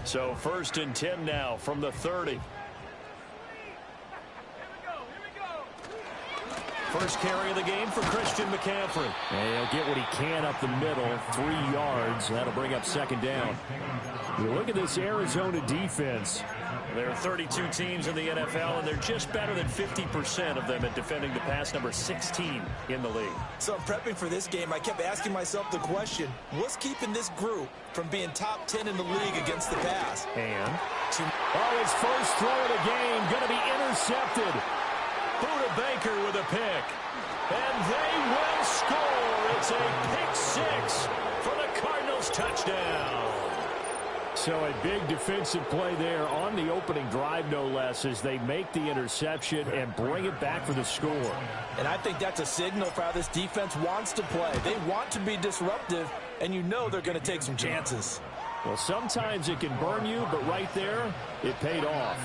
So 1st and 10 now from the 30. First carry of the game for Christian McCaffrey. And he'll get what he can up the middle, 3 yards. That'll bring up 2nd down. You look at this Arizona defense. There are 32 teams in the NFL, and they're just better than 50% of them at defending the pass, number 16 in the league. So prepping for this game, I kept asking myself the question, what's keeping this group from being top 10 in the league against the pass? And his first throw of the game going to be intercepted. Buda Baker with a pick. And they will score. It's a pick 6 for the Cardinals touchdown. So a big defensive play there on the opening drive, no less, as they make the interception and bring it back for the score. And I think that's a signal for how this defense wants to play. They want to be disruptive, and you know they're going to take some chances. Well, sometimes it can burn you, but right there, it paid off.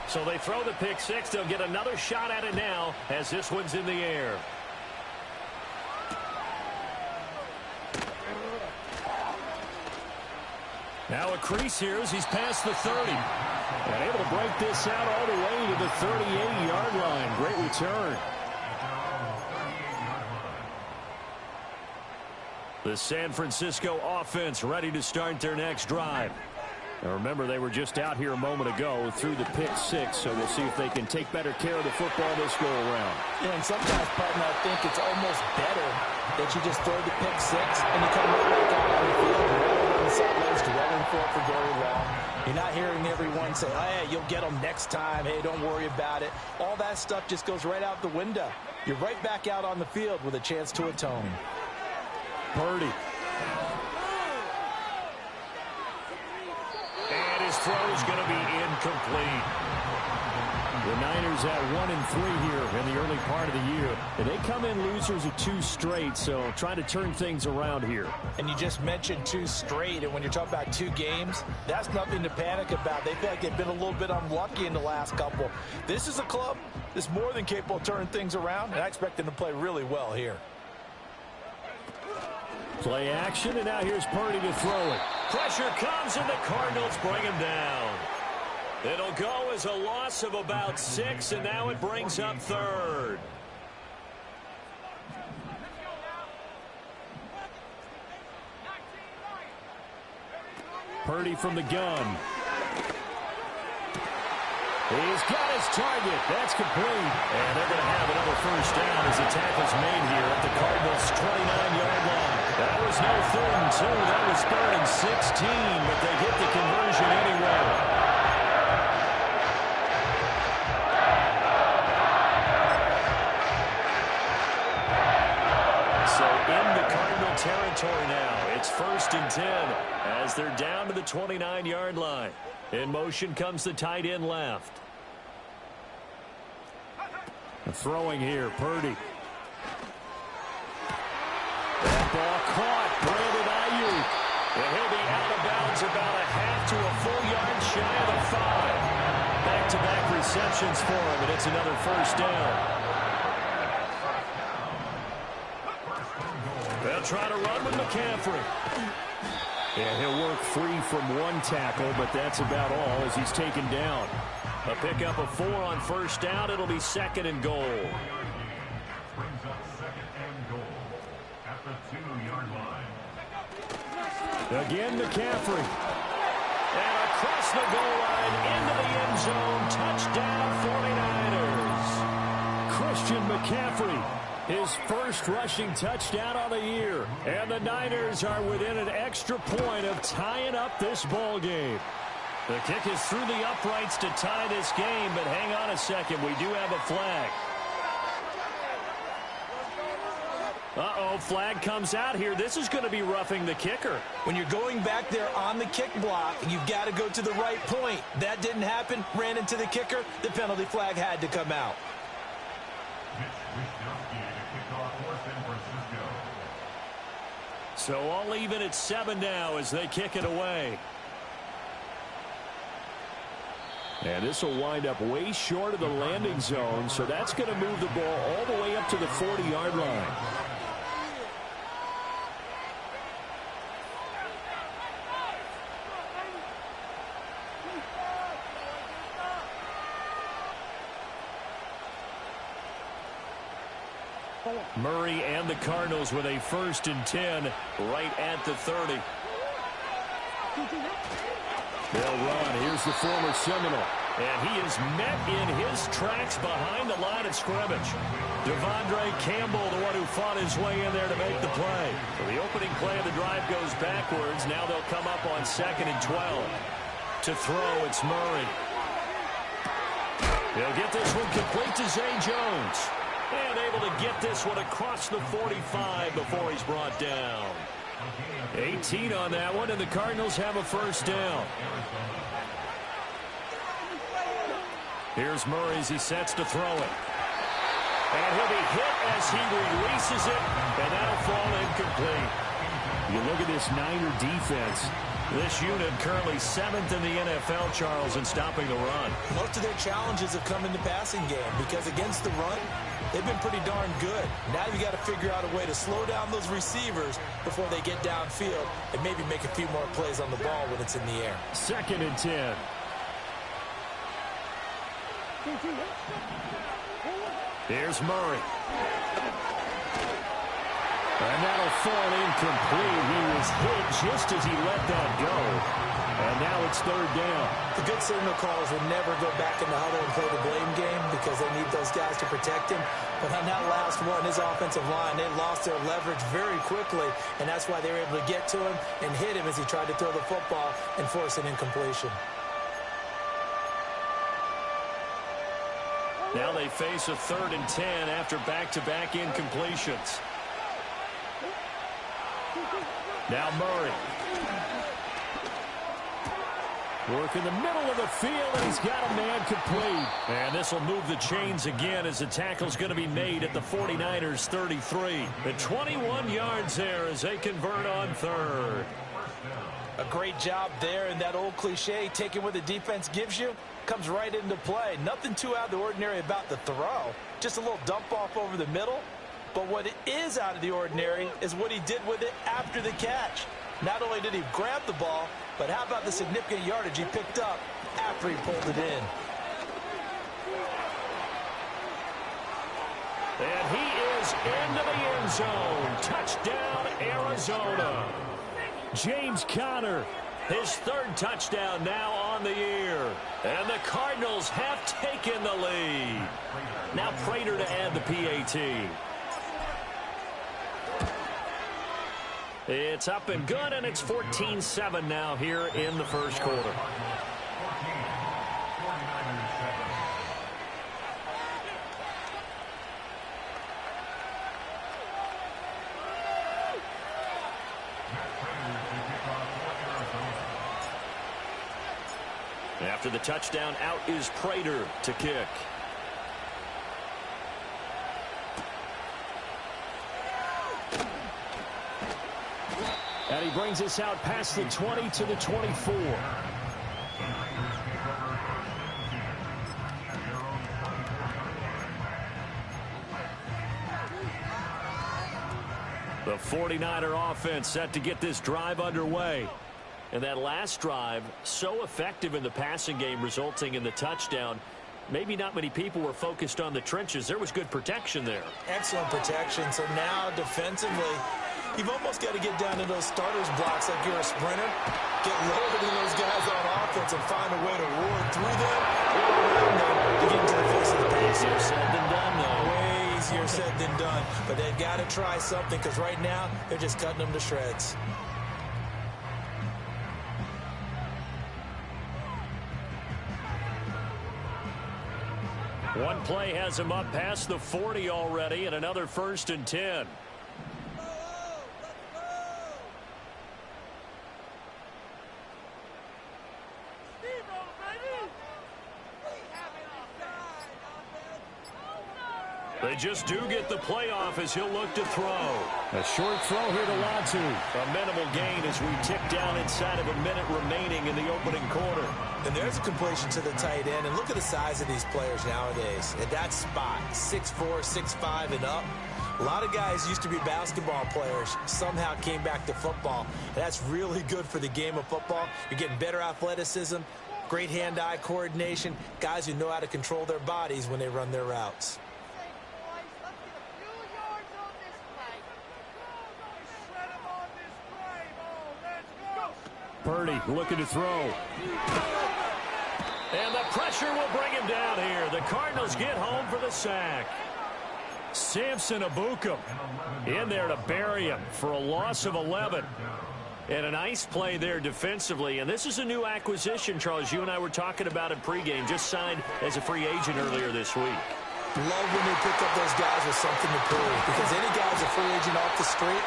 So they throw the pick 6. They'll get another shot at it now as this one's in the air. Now a crease here as he's past the 30. And able to break this out all the way to the 38-yard line. Great return. The San Francisco offense ready to start their next drive. Now remember, they were just out here a moment ago through the pick 6, so we'll see if they can take better care of the football this go-around. Yeah, and sometimes, partner, I think it's almost better that you just throw the pick 6 and you come right back out on the field rather than the sidelines dwelling for it for very long. You're not hearing everyone say, hey, you'll get them next time. Hey, don't worry about it. All that stuff just goes right out the window. You're right back out on the field with a chance to atone. Purdy. And his throw is going to be incomplete. The Niners at 1-3 here in the early part of the year. And they come in losers of 2 straight, so trying to turn things around here. And you just mentioned 2 straight, and when you're talking about 2 games, that's nothing to panic about. They feel like they've been a little bit unlucky in the last couple. This is a club that's more than capable of turning things around, and I expect them to play really well here. Play action, and now here's Purdy to throw it. Pressure comes, and the Cardinals bring him down. It'll go as a loss of about 6, and now it brings up 3rd. Purdy from the gun. He's got his target. That's complete. And they're going to have another first down as the tackle's made here at the Cardinals' 29-yard line. That was no 3rd and 2. That was 3rd and 16, but they get the conversion anyway. So into Cardinal territory now. It's 1st and 10 as they're down to the 29-yard line. In motion comes the tight end left. Throwing here, Purdy. That ball caught. Brandon Ayuk. And he'll be out of bounds about a half to a full yard shy of the 5. Back-to-back receptions for him, and it's another first down. They'll try to run with McCaffrey. Yeah, he'll work free from 1 tackle, but that's about all as he's taken down. A pickup of 4 on first down. It'll be 2nd and goal. Again, McCaffrey. And across the goal line into the end zone. Touchdown, 49ers. Christian McCaffrey, his first rushing touchdown of the year. And the Niners are within an extra point of tying up this ball game. The kick is through the uprights to tie this game, but hang on a second. We do have a flag. Uh-oh, flag comes out here. This is going to be roughing the kicker. When you're going back there on the kick block, you've got to go to the right point. That didn't happen. Ran into the kicker. The penalty flag had to come out. So all even at 7 now as they kick it away. And this will wind up way short of the landing zone, so that's going to move the ball all the way up to the 40-yard line. Murray and the Cardinals with a 1st and 10 right at the 30. They'll run. Here's the former Seminole. And he is met in his tracks behind the line of scrimmage. Devondre Campbell, the one who fought his way in there to make the play. So the opening play of the drive goes backwards. Now they'll come up on 2nd and 12. To throw, it's Murray. He'll get this one complete to Zay Jones. And able to get this one across the 45 before he's brought down. 18 on that one, and the Cardinals have a 1st down. Here's Murray as he sets to throw it. And he'll be hit as he releases it, and that'll fall incomplete. You look at this Niner defense. This unit currently 7th in the NFL, Charles, in stopping the run. Most of their challenges have come in the passing game because against the run, they've been pretty darn good. Now you got to figure out a way to slow down those receivers before they get downfield and maybe make a few more plays on the ball when it's in the air. 2nd and 10. Here's Murray. And that'll fall incomplete. He was hit just as he let that go. And now it's 3rd down. The good signal callers would never go back in the huddle and play the blame game because they need those guys to protect him. But on that last one, his offensive line, they lost their leverage very quickly, and that's why they were able to get to him and hit him as he tried to throw the football and force an incompletion. Now they face a 3rd and 10 after back-to-back incompletions. Now Murray. Work in the middle of the field, and he's got a man complete. And this will move the chains again as the tackle's going to be made at the 49ers 33. The 21 yards there as they convert on 3rd. A great job there, and that old cliche, taking what the defense gives you, comes right into play. Nothing too out of the ordinary about the throw. Just a little dump off over the middle. But what it is out of the ordinary is what he did with it after the catch. Not only did he grab the ball, but how about the significant yardage he picked up after he pulled it in. And he is into the end zone. Touchdown, Arizona. James Conner, his 3rd touchdown now on the year. And the Cardinals have taken the lead. Now Prater to add the PAT. It's up and good, and it's 14-7 now here in the 1st quarter. After the touchdown, out is Prater to kick. And he brings us out past the 20 to the 24. The 49er offense set to get this drive underway. And that last drive, so effective in the passing game, resulting in the touchdown. Maybe not many people were focused on the trenches. There was good protection there. Excellent protection. So now defensively, you've almost got to get down to those starters blocks like you're a sprinter. Get loaded in those guys on offense and find a way to roar through them or around them to get into the face of the pass. Easier said than done, though. Way easier said than done. But they've got to try something because right now they're just cutting them to shreds. One play has him up past the 40 already, and another 1st and 10. They just do get the playoff as he'll look to throw. A short throw here to Latu. A minimal gain as we tick down inside of a minute remaining in the opening quarter. And there's a completion to the tight end. And look at the size of these players nowadays. At that spot, 6'4", 6'5", and up. A lot of guys used to be basketball players, somehow came back to football. And that's really good for the game of football. You're getting better athleticism, great hand-eye coordination, guys who know how to control their bodies when they run their routes. Purdy looking to throw. And the pressure will bring him down here. The Cardinals get home for the sack. Samson Ebukam in there to bury him for a loss of 11. And a nice play there defensively. And this is a new acquisition, Charles. You and I were talking about it pregame. Just signed as a free agent earlier this week. Love when they pick up those guys with something to prove. Because any guy's a free agent off the street,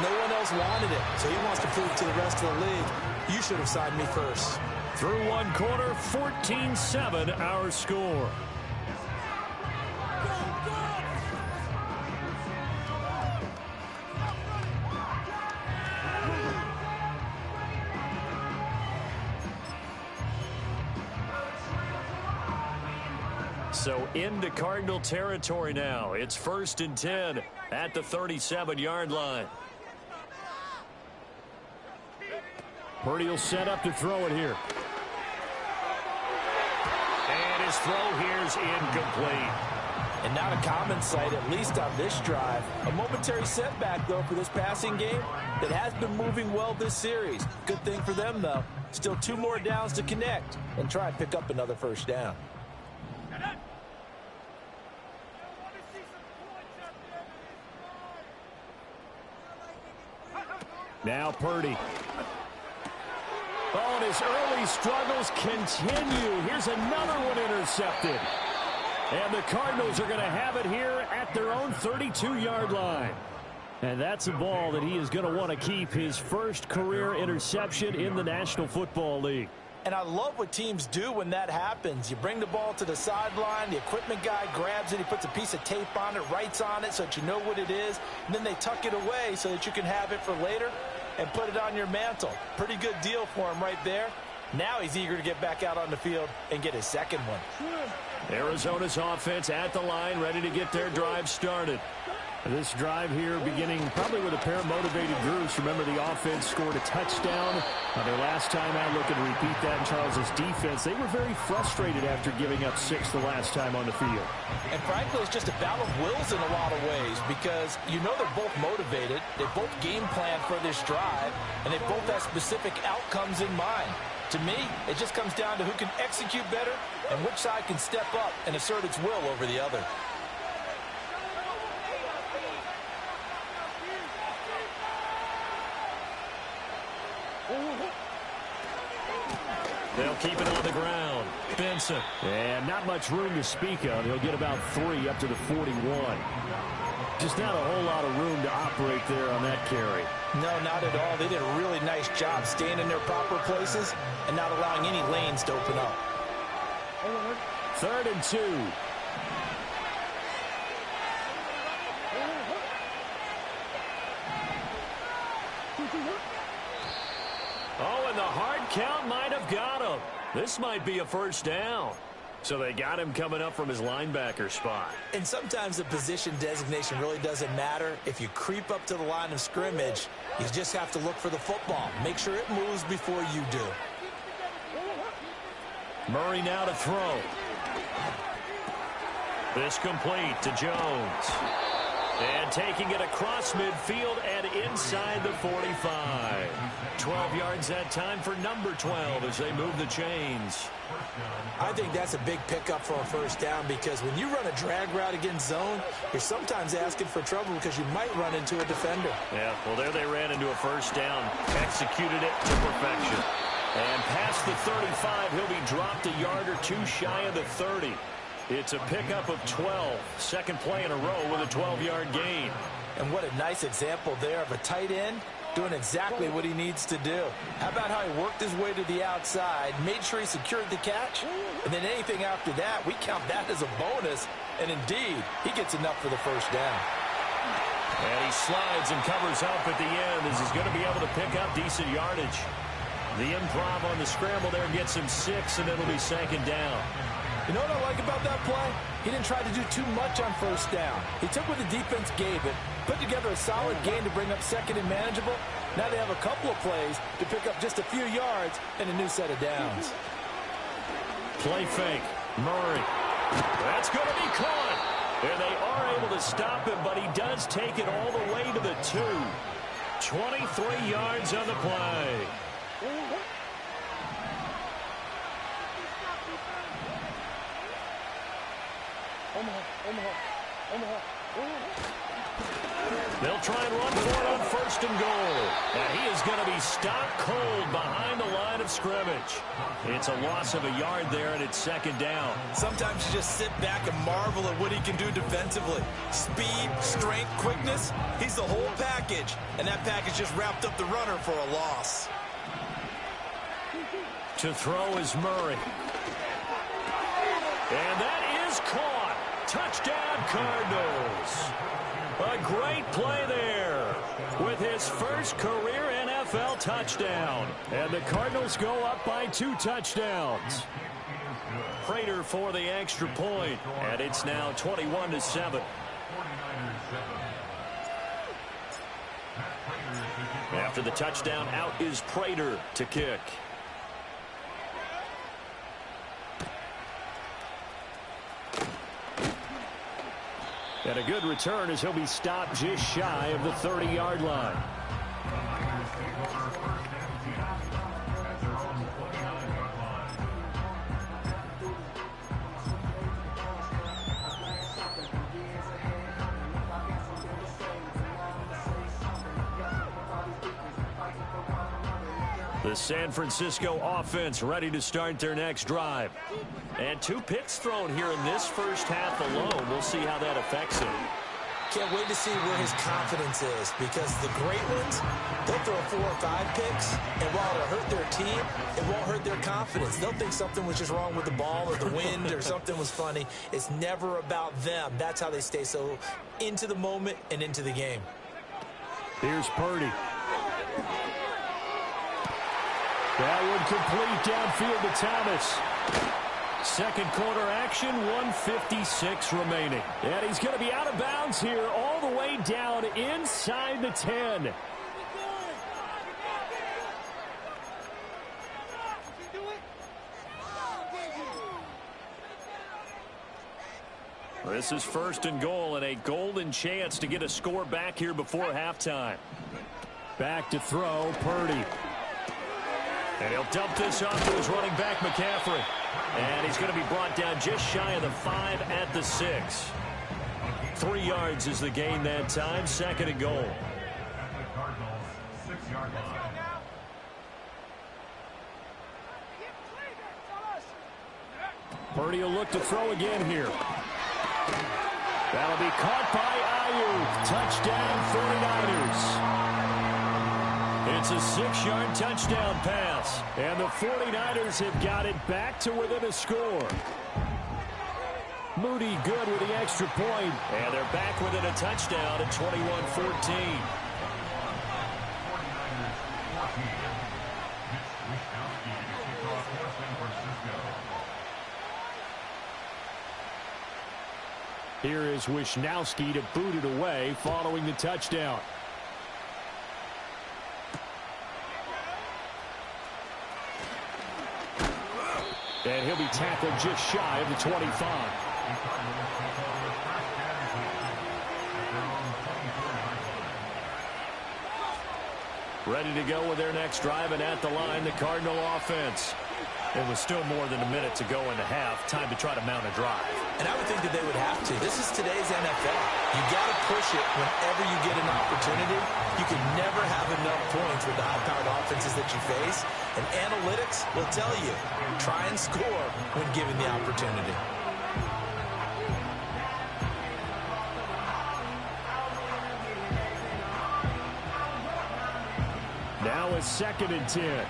no one else wanted it. So he wants to prove to the rest of the league, you should have signed me first. Through one quarter, 14-7 our score. So into Cardinal territory now. It's 1st and 10 at the 37-yard line. Purdy will set up to throw it here. And his throw here's incomplete. And not a common sight, at least on this drive. A momentary setback, though, for this passing game that has been moving well this series. Good thing for them, though. Still 2 more downs to connect and try and pick up another first down. Now Purdy. Oh, and his early struggles continue. Here's another one intercepted. And the Cardinals are going to have it here at their own 32-yard line. And that's a ball that he is going to want to keep, his first career interception in the National Football League. And I love what teams do when that happens. You bring the ball to the sideline, the equipment guy grabs it, he puts a piece of tape on it, writes on it so that you know what it is, and then they tuck it away so that you can have it for later and put it on your mantle. Pretty good deal for him right there. Now he's eager to get back out on the field and get his second one. Arizona's offense at the line, ready to get their drive started. This drive here beginning probably with a pair of motivated groups. Remember, the offense scored a touchdown their last time out. Looking to repeat that in Charles's defense. They were very frustrated after giving up 6 the last time on the field. And frankly, it's just a battle of wills in a lot of ways because you know they're both motivated. They both game plan for this drive, and they both have specific outcomes in mind. To me, it just comes down to who can execute better and which side can step up and assert its will over the other. They'll keep it on the ground. Benson. And not much room to speak of. He'll get about 3 up to the 41. Just not a whole lot of room to operate there on that carry. No, not at all. They did a really nice job staying in their proper places and not allowing any lanes to open up. 3rd and 2. Oh, and the hard count might have got him. This might be a first down. So they got him coming up from his linebacker spot. And sometimes the position designation really doesn't matter. If you creep up to the line of scrimmage, you just have to look for the football. Make sure it moves before you do. Murray now to throw. This complete to Jones. And taking it across midfield and inside the 45. 12 yards that time for number 12 as they move the chains. I think that's a big pickup for a first down because when you run a drag route against zone, you're sometimes asking for trouble because you might run into a defender. Yeah, well, there they ran into a first down. Executed it to perfection. And past the 35, he'll be dropped a yard or 2 shy of the 30. It's a pickup of 12. Second play in a row with a 12-yard gain. And what a nice example there of a tight end doing exactly what he needs to do. How about how he worked his way to the outside, made sure he secured the catch, and then anything after that, we count that as a bonus. And indeed, he gets enough for the first down. And he slides and covers up at the end as he's going to be able to pick up decent yardage. The improv on the scramble there gets him 6, and it'll be 2nd down. You know what I like about that play? He didn't try to do too much on first down. He took what the defense gave it, put together a solid gain to bring up 2nd and manageable. Now they have a couple of plays to pick up just a few yards and a new set of downs. Play fake. Murray. That's going to be caught. And they are able to stop him, but he does take it all the way to the 2. 23 yards on the play. They'll try and run for it on first and goal. And he is going to be stopped cold behind the line of scrimmage. It's a loss of a yard there, and it's second down. Sometimes you just sit back and marvel at what he can do defensively. Speed, strength, quickness, he's the whole package. And that package just wrapped up the runner for a loss. To throw is Murray. And that is caught. Touchdown, Cardinals. A great play there with his first career NFL touchdown. And the Cardinals go up by 2 touchdowns. Prater for the extra point, and it's now 21-7. After the touchdown, out is Prater to kick. And a good return as he'll be stopped just shy of the 30-yard line. The San Francisco offense ready to start their next drive. And 2 picks thrown here in this first half alone. We'll see how that affects him. Can't wait to see where his confidence is, because the great ones, they'll throw 4 or 5 picks, and while it'll hurt their team, it won't hurt their confidence. They'll think something was just wrong with the ball or the wind or something was funny. It's never about them. That's how they stay so into the moment and into the game. Here's Purdy. That one complete downfield to Thomas. Second quarter action, 1:56 remaining. And he's going to be out of bounds here all the way down inside the 10. This is first and goal and a golden chance to get a score back here before halftime. Back to throw, Purdy. And he'll dump this off to his running back, McCaffrey. And he's going to be brought down just shy of the 5 at the 6. 3 yards is the gain that time. Second and goal. Purdy will look to throw again here. That'll be caught by Ayuk. Touchdown, 49ers. It's a 6-yard touchdown pass. And the 49ers have got it back to within a score. Moody good with the extra point. And they're back within a touchdown at 21-14. Here is Wisnowski to boot it away following the touchdown. And he'll be tackled just shy of the 25. Ready to go with their next drive, and at the line, the Cardinal offense. It was still more than a minute to go in the half. Time to try to mount a drive. And I would think that they would have to. This is today's NFL. You got to push it whenever you get an opportunity. You can never have enough points with the high-powered offenses that you face. And analytics will tell you, try and score when given the opportunity. Now it's 2nd and 10.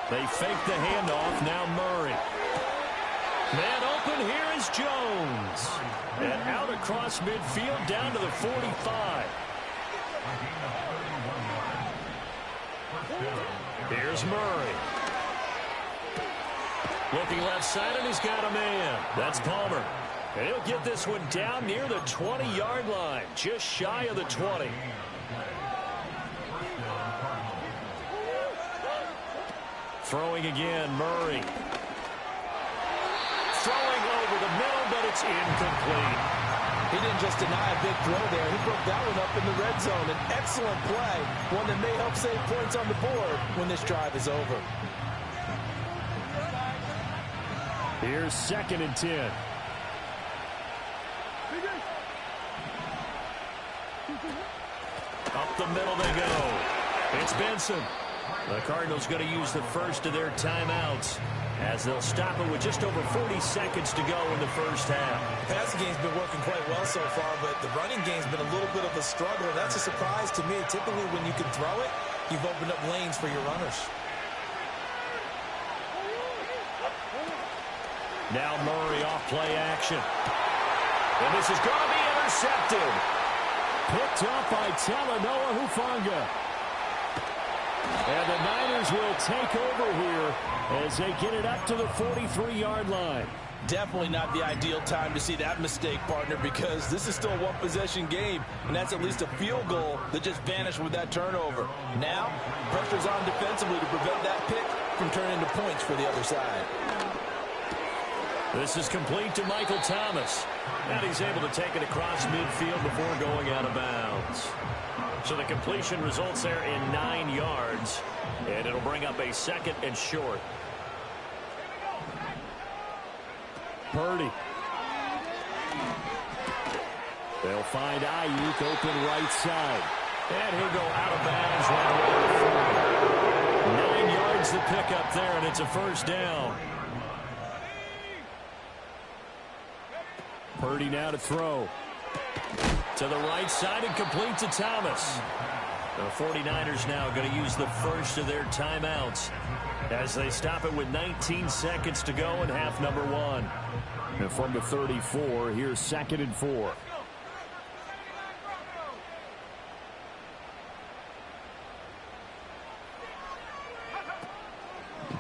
They fake the handoff. Now Murray. Man open. Here is Jones. And out across midfield down to the 45. Here's Murray. Looking left side, and he's got a man. That's Palmer. And he'll get this one down near the 20-yard line, just shy of the 20. Throwing again, Murray. Throwing over the middle. but it's incomplete. He didn't just deny a big throw there. He broke that one up in the red zone. An excellent play, one that may help save points on the board when this drive is over. Here's 2nd and 10. Up the middle they go. It's Benson. The Cardinals going to use the first of their timeouts as they'll stop it with just over 40 seconds to go in the first half. The passing game's been working quite well so far, but the running game's been a little bit of a struggle. That's a surprise to me. Typically, when you can throw it, you've opened up lanes for your runners. Now Murray off play action. And this is going to be intercepted. Picked up by Talanoa Hufanga. And the Niners will take over here as they get it up to the 43-yard line. Definitely not the ideal time to see that mistake, partner, because this is still a one-possession game, and that's at least a field goal that just vanished with that turnover. Now, pressure's on defensively to prevent that pick from turning into points for the other side. This is complete to Michael Thomas. And he's able to take it across midfield before going out of bounds. So the completion results there in 9 yards. And it'll bring up a 2nd and short. Purdy. They'll find Ayuk open right side. And he'll go out of bounds right away. 9 yards to pick up there, and it's a first down. Purdy now to throw. To the right side and complete to Thomas. The 49ers now going to use the first of their timeouts as they stop it with 19 seconds to go in half number 1. And from the 34, here's 2nd and 4.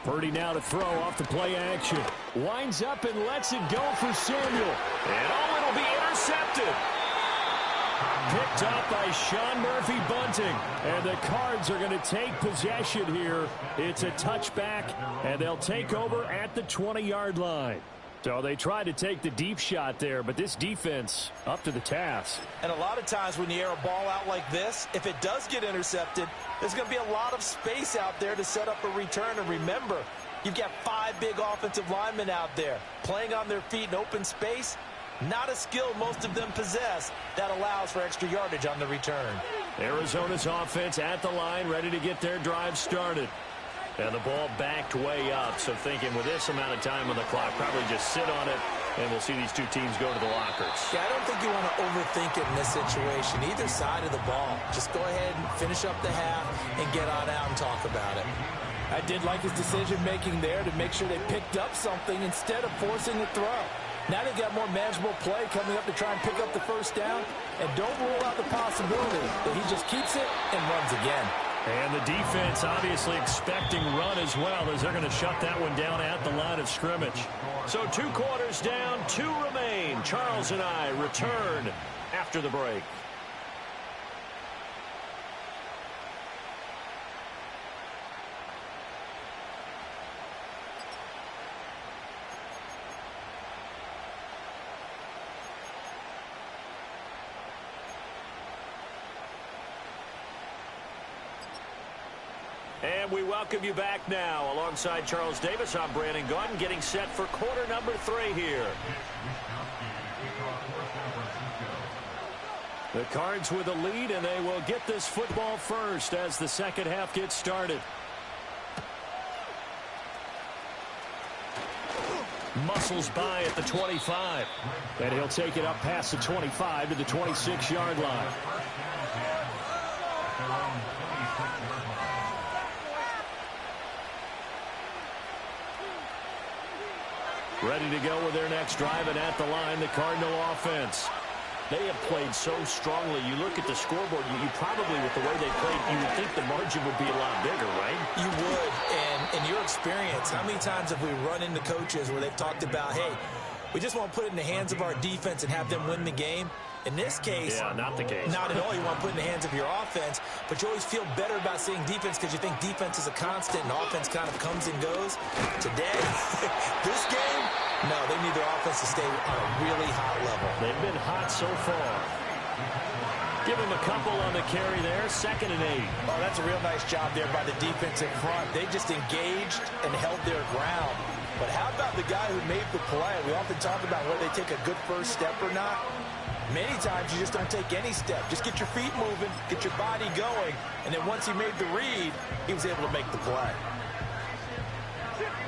Purdy now to throw off the play action. Winds up and lets it go for Samuel. And oh, it'll be intercepted. Picked up by Sean Murphy Bunting. And the Cards are going to take possession here. It's a touchback, and they'll take over at the 20-yard line. So they tried to take the deep shot there, but this defense up to the task. And a lot of times when you air a ball out like this, if it does get intercepted, there's going to be a lot of space out there to set up a return. And remember, you've got 5 big offensive linemen out there playing on their feet in open space. Not a skill most of them possess that allows for extra yardage on the return. Arizona's offense at the line, ready to get their drive started. And the ball backed way up, so thinking with this amount of time on the clock, probably just sit on it, and we'll see these two teams go to the lockers. Yeah, I don't think you want to overthink it in this situation, either side of the ball. Just go ahead and finish up the half and get on out and talk about it. I did like his decision-making there to make sure they picked up something instead of forcing the throw. Now they've got more manageable play coming up to try and pick up the first down, and don't rule out the possibility that he just keeps it and runs again. And the defense obviously expecting run as well, as they're going to shut that one down at the line of scrimmage. So 2 quarters down, 2 remain. Charles and I return after the break. And we welcome you back now. Alongside Charles Davis, I'm Brandon Gaudin, getting set for quarter number 3 here. The Cards with a lead, and they will get this football first as the second half gets started. Muscles by at the 25. And he'll take it up past the 25 to the 26-yard line. Ready to go with their next drive, and at the line, the Cardinal offense. They have played so strongly. You look at the scoreboard, you probably, with the way they played, you would think the margin would be a lot bigger, right? You would, and in your experience, how many times have we run into coaches where they've talked about, hey, we just want to put it in the hands of our defense and have them win the game? In this case, yeah, not the case. Not at all. You want to put in the hands of your offense, but you always feel better about seeing defense because you think defense is a constant and offense kind of comes and goes. Today, this game, no, they need their offense to stay on a really hot level. They've been hot so far. Give him a couple on the carry there, 2nd and 8. Oh, that's a real nice job there by the defense in front. They just engaged and held their ground. But how about the guy who made the play? We often talk about whether they take a good first step or not. Many times you just don't take any step. Just get your feet moving, get your body going, and then once he made the read, he was able to make the play.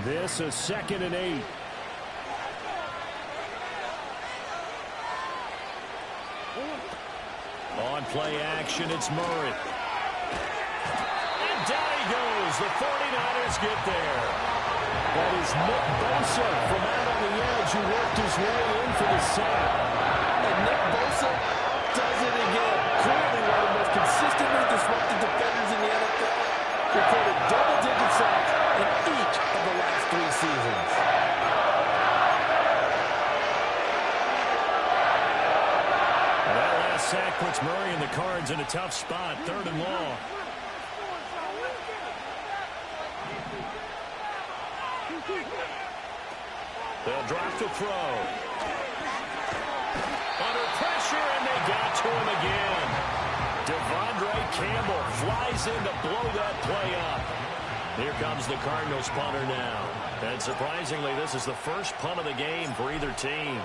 This is 2nd and 8. On play action, it's Murray. And down he goes. The 49ers get there. That is Nick Bosa from out on the edge who worked his way in for the sack. And Nick Bosa does it again. Clearly one of the most consistently disruptive defenders in the NFL. Recorded double-digit sacks in each of the last 3 seasons. That last sack puts Murray and the Cards in a tough spot, 3rd and long. They'll drop the throw. Under pressure, and they got to him again. Devondre Campbell flies in to blow that play up. Here comes the Cardinals punter now. And surprisingly, this is the first punt of the game for either team.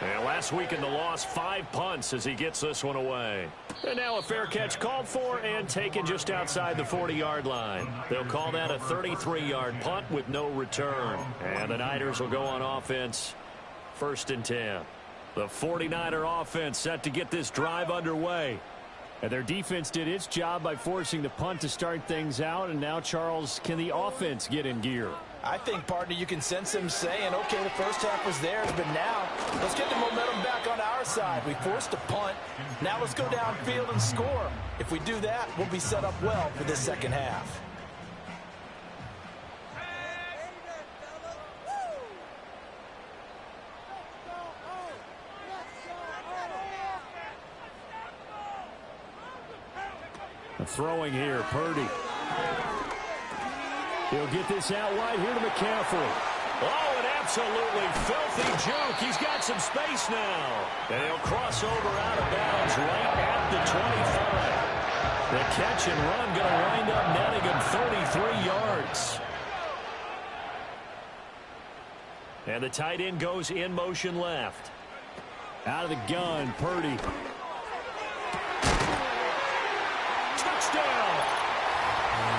And last week in the loss, 5 punts as he gets this one away. And now a fair catch called for and taken just outside the 40-yard line. They'll call that a 33-yard punt with no return. And the Niners will go on offense, 1st and 10. The 49er offense set to get this drive underway. And their defense did its job by forcing the punt to start things out. And now, Charles, can the offense get in gear? I think, partner, you can sense him saying, okay, the first half was theirs, but now let's get the momentum back on our side. We forced a punt. Now let's go downfield and score. If we do that, we'll be set up well for this second half. Throwing here, Purdy. He'll get this out wide here to McCaffrey. Oh, an absolutely filthy juke. He's got some space now. And he'll cross over out of bounds right at the 25. The catch and run going to wind up netting him 33 yards. And the tight end goes in motion left. Out of the gun, Purdy. Touchdown!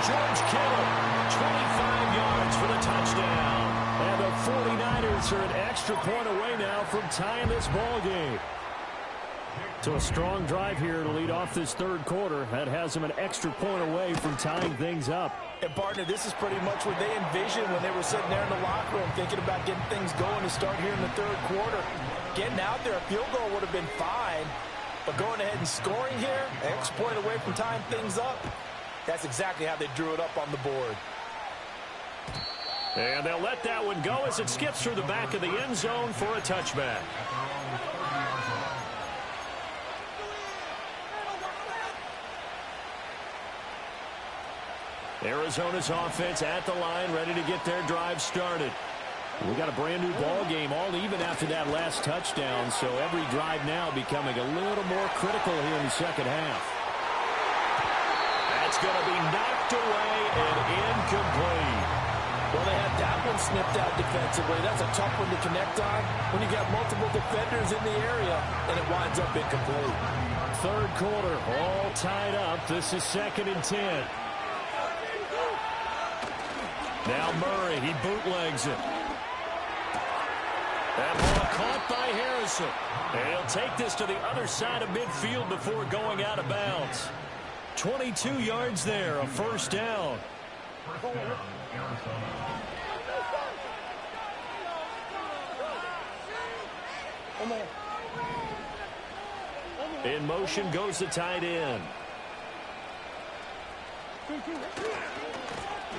George Kittle, 25 yards for the touchdown. And the 49ers are an extra point away now from tying this ball game. So a strong drive here to lead off this 3rd quarter. That has them an extra point away from tying things up. And, partner, this is pretty much what they envisioned when they were sitting there in the locker room thinking about getting things going to start here in the 3rd quarter. Getting out there, a field goal would have been fine. But going ahead and scoring here, an extra point away from tying things up, that's exactly how they drew it up on the board. And they'll let that one go as it skips through the back of the end zone for a touchback. Arizona's offense at the line, ready to get their drive started. We got a brand new ball game, all even after that last touchdown, so every drive now becoming a little more critical here in the second half. That's going to be knocked away and incomplete. Well, they had that one snipped out defensively. That's a tough one to connect on when you got multiple defenders in the area, and it winds up incomplete. 3rd quarter, all tied up. This is 2nd and 10. Now Murray, he bootlegs it. That ball caught by Harrison. And he'll take this to the other side of midfield before going out of bounds. 22 yards there, a 1st down. In motion goes the tight end.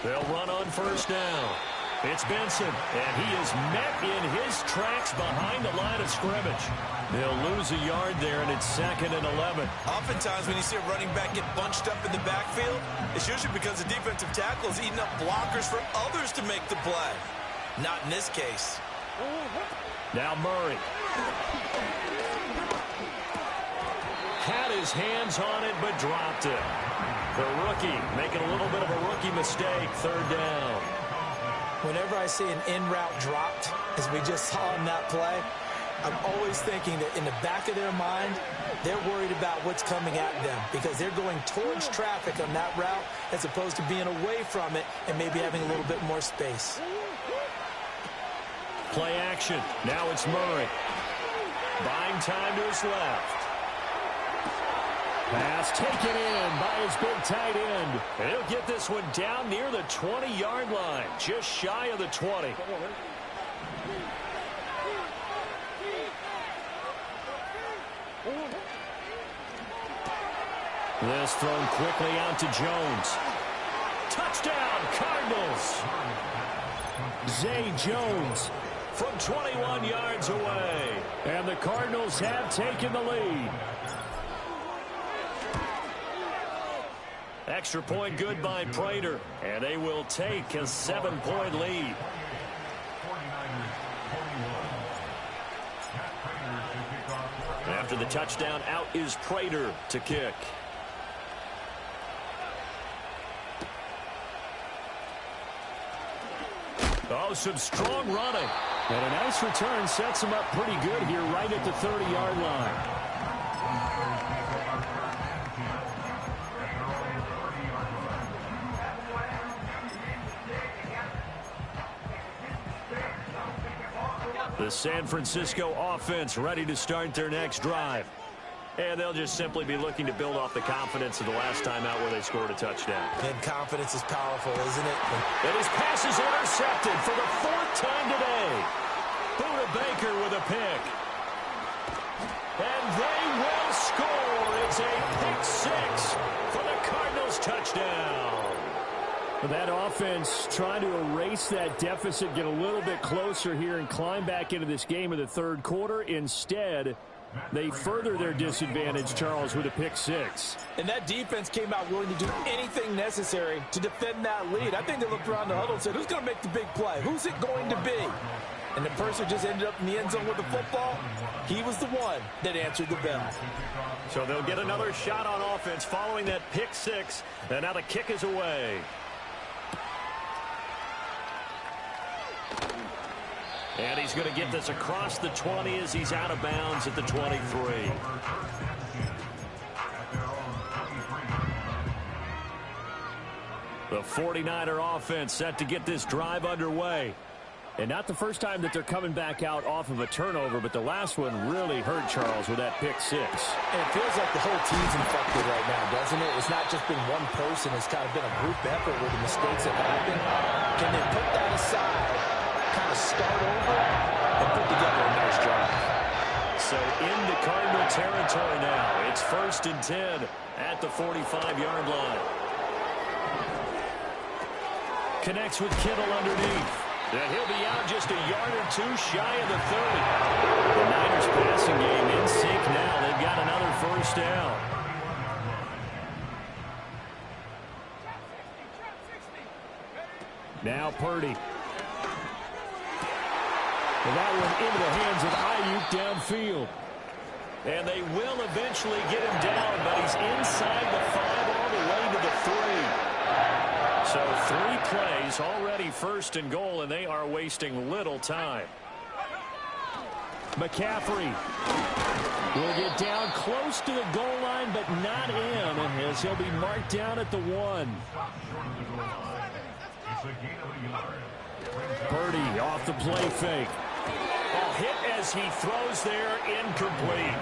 They'll run on 1st down. It's Benson, and he is met in his tracks behind the line of scrimmage. They'll lose a yard there, and it's 2nd and 11. Oftentimes when you see a running back get bunched up in the backfield, it's usually because the defensive tackle is eating up blockers for others to make the play. Not in this case. Now Murray. Had his hands on it, but dropped it. The rookie making a little bit of a rookie mistake, 3rd down. Whenever I see an in-route dropped, as we just saw in that play, I'm always thinking that in the back of their mind, they're worried about what's coming at them because they're going towards traffic on that route as opposed to being away from it and maybe having a little bit more space. Play action. Now it's Murray. Buying time to his left. Pass taken in by his big tight end. And he'll get this one down near the 20-yard line, just shy of the 20. This thrown quickly out to Jones. Touchdown, Cardinals. Zay Jones from 21 yards away. And the Cardinals have taken the lead. Extra point good by Prater, and they will take a 7-point lead. After the touchdown, out is Prater to kick. Oh, some strong running. And a nice return sets him up pretty good here right at the 30-yard line. The San Francisco offense ready to start their next drive. And they'll just simply be looking to build off the confidence of the last time out where they scored a touchdown. And confidence is powerful, isn't it? And his pass is intercepted for the 4th time today. Buda Baker with a pick. And they will score. It's a pick 6 for the Cardinals touchdown. That offense trying to erase that deficit, get a little bit closer here and climb back into this game in the 3rd quarter. Instead, they further their disadvantage, Charles, with a pick 6. And that defense came out willing to do anything necessary to defend that lead. I think they looked around the huddle and said, who's going to make the big play? Who's it going to be? And the person just ended up in the end zone with the football. He was the one that answered the bell. So they'll get another shot on offense following that pick 6. And now the kick is away. And he's going to get this across the 20 as he's out of bounds at the 23. The 49er offense set to get this drive underway. And not the first time that they're coming back out off of a turnover, but the last one really hurt Charles with that pick 6. And it feels like the whole team's infected right now, doesn't it? It's not just been one person. It's kind of been a group effort with the mistakes that happen. Can they put that aside, kind of start over, and put together a nice drive? So into Cardinal territory now. It's 1st and 10 at the 45-yard line. Connects with Kittle underneath. And he'll be out just a yard or 2 shy of the 30. The Niners passing game in sync now. They've got another 1st down. Now Purdy. Well, that one into the hands of Ayuk downfield. And they will eventually get him down, but he's inside the 5 all the way to the 3. So 3 plays, already 1st and goal, and they are wasting little time. McCaffrey will get down close to the goal line, but not in, as he'll be marked down at the 1. Purdy off the play fake. Oh, hit as he throws there, incomplete.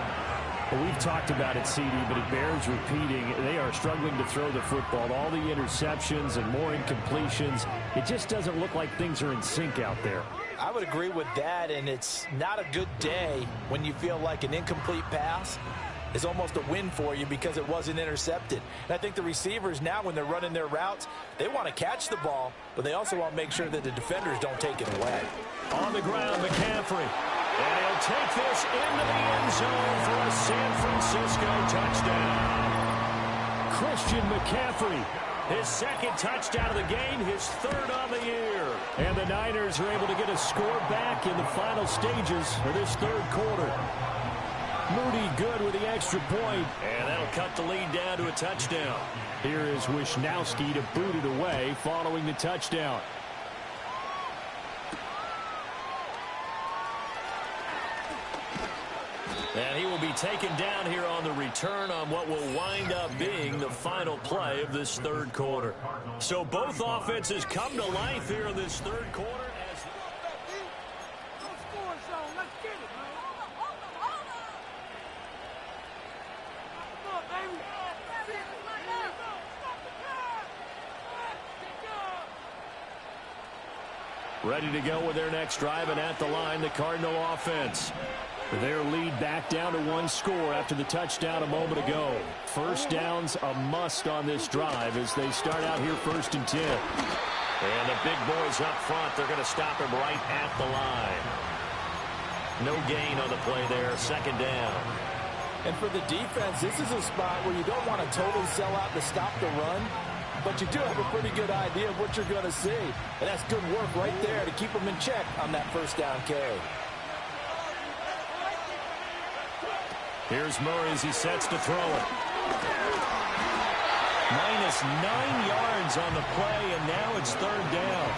Well, we've talked about it, CD, but it bears repeating. They are struggling to throw the football. All the interceptions and more incompletions. It just doesn't look like things are in sync out there. I would agree with that, and it's not a good day when you feel like an incomplete pass is almost a win for you because it wasn't intercepted. And I think the receivers now, when they're running their routes, they want to catch the ball, but they also want to make sure that the defenders don't take it away. On the ground, McCaffrey. And he'll take this into the end zone for a San Francisco touchdown. Christian McCaffrey, his second touchdown of the game, his third on the year. And the Niners are able to get a score back in the final stages of this third quarter. Moody good with the extra point. And that'll cut the lead down to a touchdown. Here is Wisnowski to boot it away following the touchdown. And he will be taken down here on the return on what will wind up being the final play of this third quarter. So both offenses come to life here in this third quarter. Ready to go with their next drive, and at the line, the Cardinal offense. Their lead back down to one score after the touchdown a moment ago. First down's a must on this drive as they start out here 1st and 10. And the big boys up front, they're going to stop him right at the line. No gain on the play there, 2nd down. And for the defense, this is a spot where you don't want to totally sell out to stop the run, but you do have a pretty good idea of what you're going to see. And that's good work right there to keep them in check on that 1st down carry. Here's Murray as he sets to throw it. Minus 9 yards on the play, and now it's 3rd down.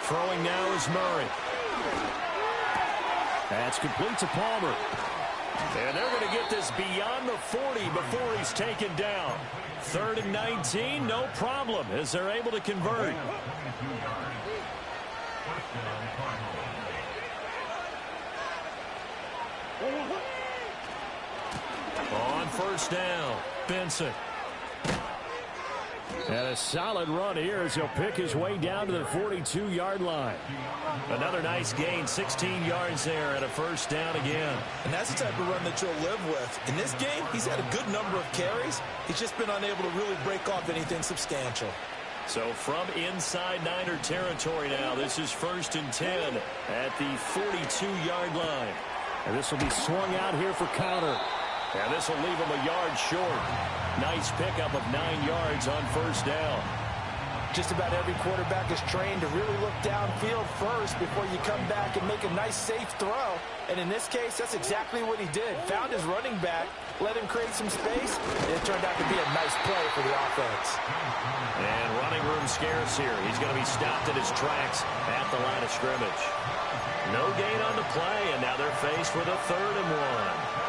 Throwing now is Murray. That's complete to Palmer. And they're going to get this beyond the 40 before he's taken down. 3rd and 19, no problem, as they're able to convert. On 1st down, Benson. And a solid run here as he'll pick his way down to the 42-yard line. Another nice gain, 16 yards there, and a 1st down again. And that's the type of run that you'll live with. In this game, he's had a good number of carries. He's just been unable to really break off anything substantial. So from inside Niner territory now, this is 1st and 10 at the 42-yard line. And this will be swung out here for counter. And this will leave him a yard short. Nice pickup of 9 yards on 1st down. Just about every quarterback is trained to really look downfield first before you come back and make a nice, safe throw. And in this case, that's exactly what he did. Found his running back, let him create some space, and it turned out to be a nice play for the offense. And running room scarce here. He's going to be stopped in his tracks at the line of scrimmage. No gain on the play, and now they're faced with a 3rd and 1.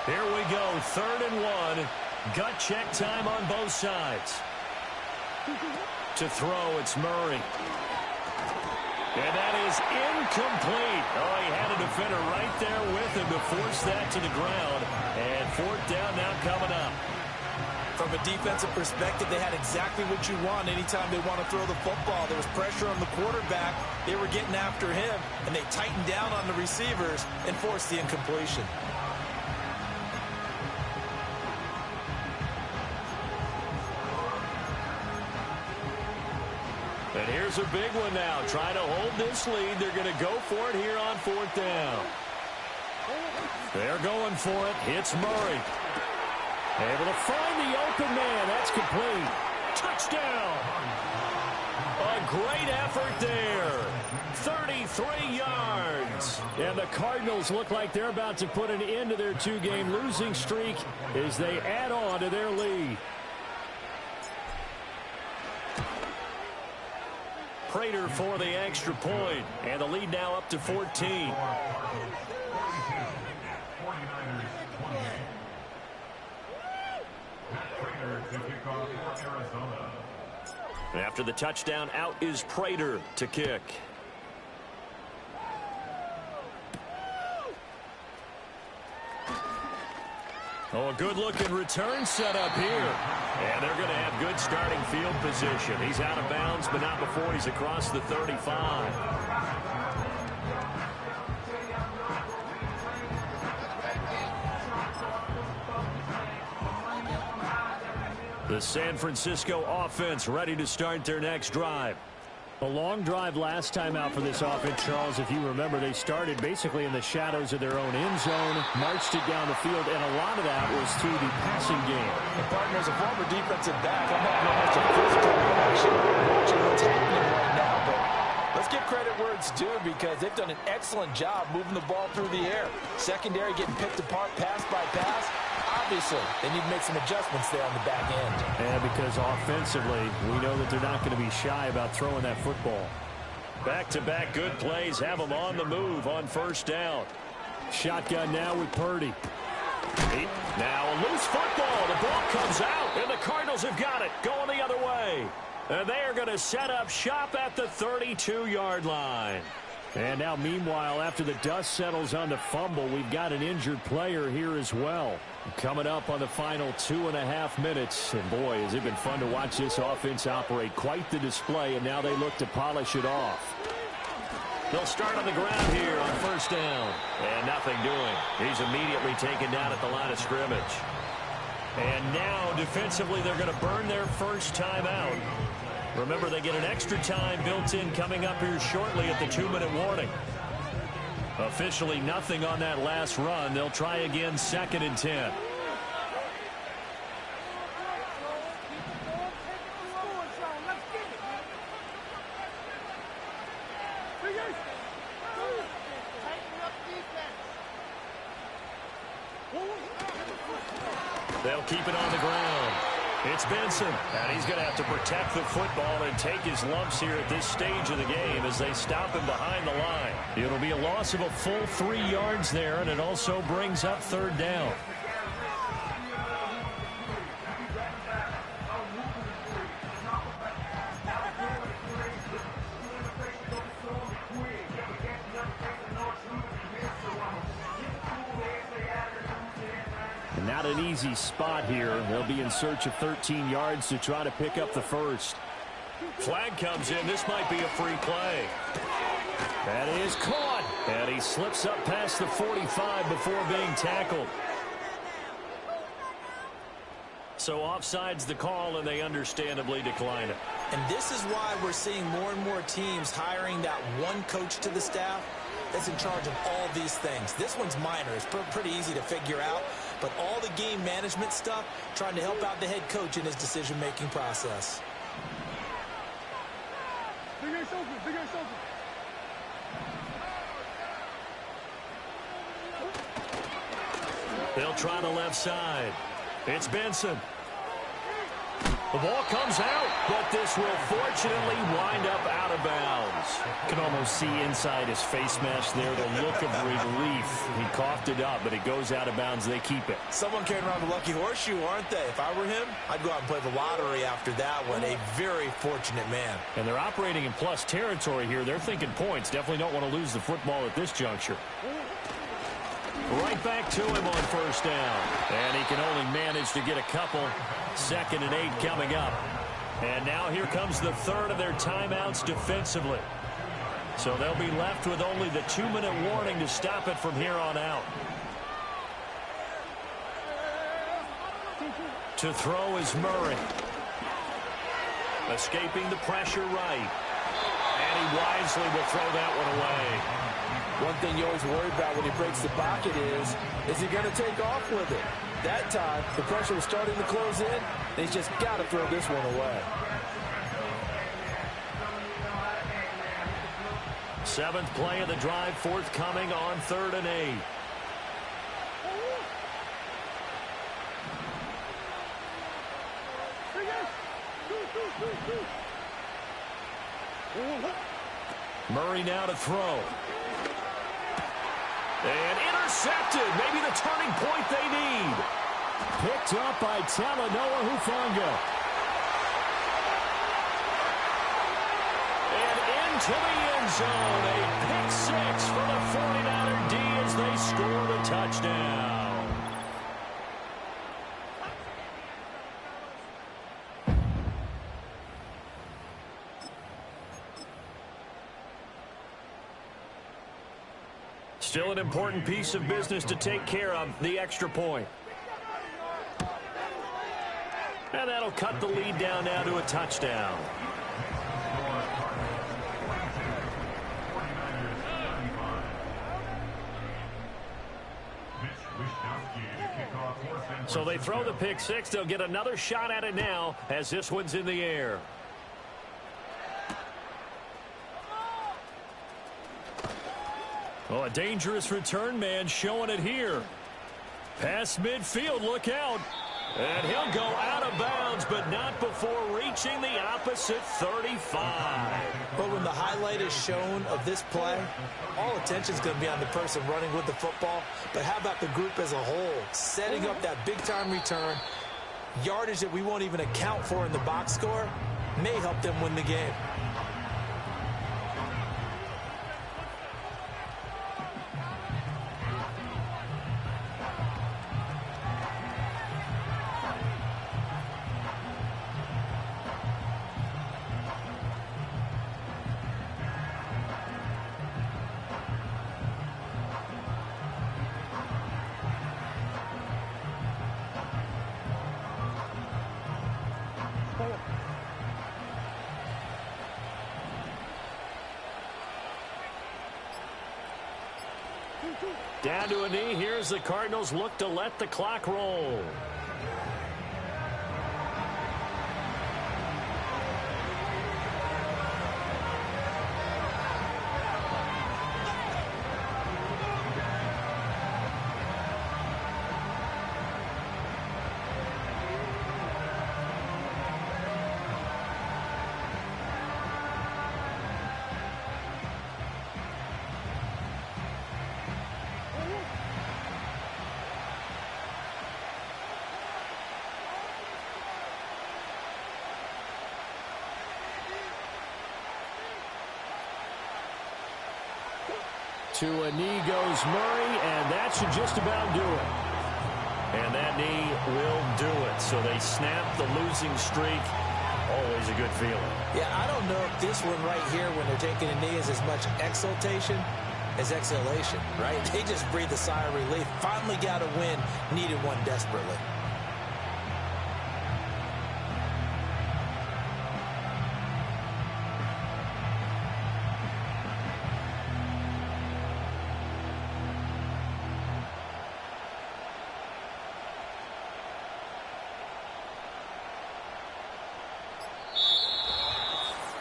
Here we go, 3rd and 1. Gut check time on both sides. To throw, it's Murray. And that is incomplete. Oh, he had a defender right there with him to force that to the ground. And 4th down now coming up. From a defensive perspective, they had exactly what you want anytime they want to throw the football. There was pressure on the quarterback. They were getting after him, and they tightened down on the receivers and forced the incompletion. And here's a big one now. Trying to hold this lead. They're going to go for it here on 4th down. They're going for it. Hits Murray. Able to find the open man. That's complete. Touchdown. A great effort there. 33 yards. And the Cardinals look like they're about to put an end to their 2-game losing streak as they add on to their lead. Prater for the extra point, and the lead now up to 14. After the touchdown, out is Prater to kick. Oh, a good-looking return set up here. And they're going to have good starting field position. He's out of bounds, but not before he's across the 35. The San Francisco offense ready to start their next drive. A long drive last time out for this offense, Charles. If you remember, they started basically in the shadows of their own end zone, marched it down the field, and a lot of that was through the passing game. And partner, as a former defensive back, I'm having almost a physical reaction watching what's happening right now. But let's give credit where it's due because they've done an excellent job moving the ball through the air. Secondary getting picked apart pass by pass. Obviously, they need to make some adjustments there on the back end. And because offensively, we know that they're not going to be shy about throwing that football. Back-to-back good plays have them on the move on first down. Shotgun now with Purdy. Now a loose football. The ball comes out, and the Cardinals have got it going the other way. And they are going to set up shop at the 32-yard line. And now, meanwhile, after the dust settles on the fumble, we've got an injured player here as well. Coming up on the final 2.5 minutes. And, boy, has it been fun to watch this offense operate. Quite the display, and now they look to polish it off. They'll start on the ground here on first down. And nothing doing. He's immediately taken down at the line of scrimmage. And now, defensively, they're going to burn their first time out. Remember, they get an extra time built in coming up here shortly at the 2-minute warning. Officially nothing on that last run. They'll try again, 2nd and 10. They'll keep it on the ground. It's Benson, and he's going to have to protect the football and take his lumps here at this stage of the game as they stop him behind the line. It'll be a loss of a full 3 yards there, and it also brings up 3rd down. Not an easy spot here. They'll be in search of 13 yards to try to pick up the first. Flag comes in. This might be a free play. That is caught. And he slips up past the 45 before being tackled. So offside's the call, and they understandably decline it. And this is why we're seeing more and more teams hiring that one coach to the staff that's in charge of all these things. This one's minor. It's pretty easy to figure out. But all the game management stuff, trying to help out the head coach in his decision-making process. They'll try the left side. It's Benson. The ball comes out, but this will fortunately wind up out of bounds. You can almost see inside his face mask there the look of relief. He coughed it up, but it goes out of bounds. They keep it. Someone carrying around the lucky horseshoe, aren't they? If I were him, I'd go out and play the lottery after that one. A very fortunate man. And they're operating in plus territory here. They're thinking points. Definitely don't want to lose the football at this juncture. Right back to him on first down. And he can only manage to get a couple. 2nd and 8 coming up. And now here comes the 3rd of their timeouts defensively. So they'll be left with only the 2-minute warning to stop it from here on out. To throw is Murray. Escaping the pressure right. And he wisely will throw that one away. One thing you always worry about when he breaks the pocket is he going to take off with it? That time, the pressure was starting to close in, and he's just got to throw this one away. 7th play of the drive, forthcoming on 3rd and 8. Murray now to throw. And intercepted. Maybe the turning point they need. Picked up by Talanoa Hufanga. into the end zone. A pick six for the 49er D as they score the touchdown. Still an important piece of business to take care of, the extra point. And that'll cut the lead down now to a touchdown. So they throw the pick six. They'll get another shot at it now as this one's in the air. Oh, a dangerous return man showing it here. Past midfield, look out. And he'll go out of bounds, but not before reaching the opposite 35. But when the highlight is shown of this play, all attention is going to be on the person running with the football. But how about the group as a whole? Setting up that big-time return, yardage that we won't even account for in the box score, may help them win the game. Down to a knee. Here's the Cardinals look to let the clock roll. To a knee goes Murray, and that should just about do it. And that knee will do it. So they snap the losing streak. Always a good feeling. Yeah, I don't know if this one right here, when they're taking a knee, is as much exultation as exhalation, right? They just breathe a sigh of relief. Finally got a win, needed one desperately.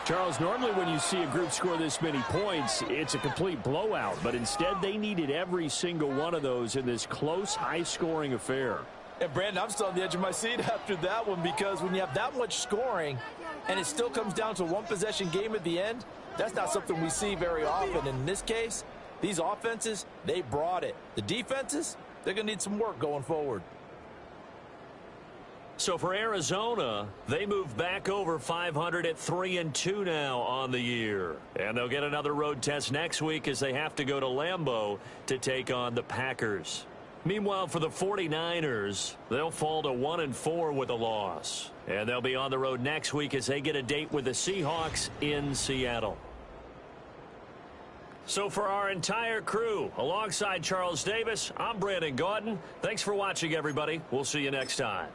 Charles, normally when you see a group score this many points, it's a complete blowout. But instead, they needed every single one of those in this close, high-scoring affair. And, Brandon, I'm still on the edge of my seat after that one, because when you have that much scoring and it still comes down to a one-possession game at the end, that's not something we see very often. And in this case, these offenses, they brought it. The defenses, they're going to need some work going forward. So for Arizona, they move back over 500 at 3-2 now on the year. And they'll get another road test next week as they have to go to Lambeau to take on the Packers. Meanwhile, for the 49ers, they'll fall to 1-4 with a loss. And they'll be on the road next week as they get a date with the Seahawks in Seattle. So for our entire crew, alongside Charles Davis, I'm Brandon Gaudin. Thanks for watching, everybody. We'll see you next time.